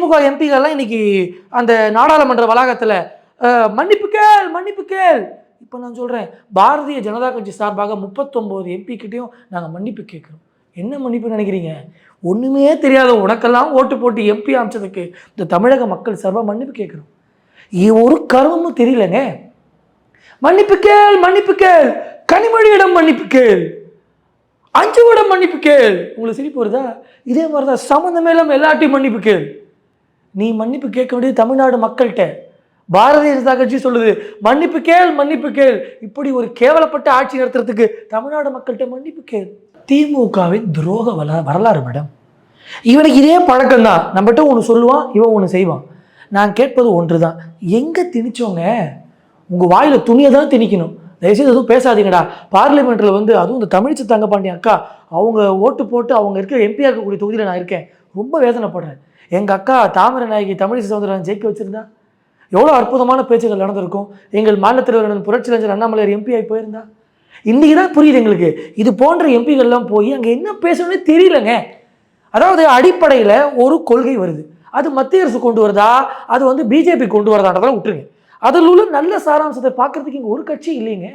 திமுக எம்பிகள்லாம் இன்னைக்கு அந்த நாடாளுமன்ற வளாகத்தில் மன்னிப்பு கேள். இப்போ நான் சொல்கிறேன், பாரதிய ஜனதா கட்சி சார்பாக 39 எம்பி கிட்டையும் நாங்கள் மன்னிப்பு கேட்குறோம். என்ன மன்னிப்பு நினைக்கிறீங்க? ஒன்றுமே தெரியாத உனக்கெல்லாம் ஓட்டு போட்டு எம்பி அமைச்சதுக்கு இந்த தமிழக மக்கள் சார்பாக மன்னிப்பு கேட்குறோம். ஒரு கருவமும் தெரியலங்க. மன்னிப்பு கேள், கனிமொழியிடம் மன்னிப்பு கேள், அஞ்சுவிடம் மன்னிப்பு கேள். உங்களுக்கு சிரிப்பு வருதா? இதே மாதிரி தான் சம்மந்தமே இல்லாமல் எல்லாத்தையும் மன்னிப்பு கேள். நீ மன்னிப்பு கேட்க வேண்டியது தமிழ்நாடு மக்கள்கிட்ட. பாரதிய ஜனதா கட்சி சொல்லுது மன்னிப்பு கேள். இப்படி ஒரு கேவலப்பட்ட ஆட்சி நடத்துறதுக்கு தமிழ்நாடு மக்கள்கிட்ட மன்னிப்பு கேள். திமுகவின் துரோக வரலாறு மேடம். இவனுக்கு இதே பழக்கம் தான். நம்மகிட்ட ஒன்று சொல்லுவான், இவன் ஒன்று செய்வான். நான் கேட்பது ஒன்று தான், எங்கே திணிச்சோங்க? உங்கள் வாயில் துணியை தான் திணிக்கணும். தயவுசெய்து எதுவும் பேசாதீங்கடா. பார்லிமெண்ட்டில் அதுவும் இந்த தமிழிசை தங்கபாண்டியன் அக்கா அவங்க ஓட்டு போட்டு அவங்க இருக்கிற எம்பியாக இருக்கக்கூடிய தொகுதியில் நான் இருக்கேன். ரொம்ப வேதனைப்படுறேன். எங்கள் அக்கா தாமரை நாயகி தமிழிசை சவுந்தரராஜன் ஜெயிக்க வச்சுருந்தா எவ்வளோ அற்புதமான பேச்சுகள் நடந்திருக்கும். எங்கள் மாநில தலைவர் புரட்சியறிஞர் அண்ணாமலையார் எம்பி ஆகி போயிருந்தா. இன்றைக்கி தான் புரியுது எங்களுக்கு, இது போன்ற எம்பிகள்லாம் போய் அங்கே என்ன பேசணும்னே தெரியலங்க. அதாவது அடிப்படையில் ஒரு கொள்கை வருது, அது மத்திய அரசு கொண்டு வருதா, அது பிஜேபி கொண்டு வரதான்றதெல்லாம் விட்டுருங்க. அதில் உள்ள நல்ல சாராம்சத்தை பார்க்கறதுக்கு இங்கே ஒரு கட்சி இல்லைங்க.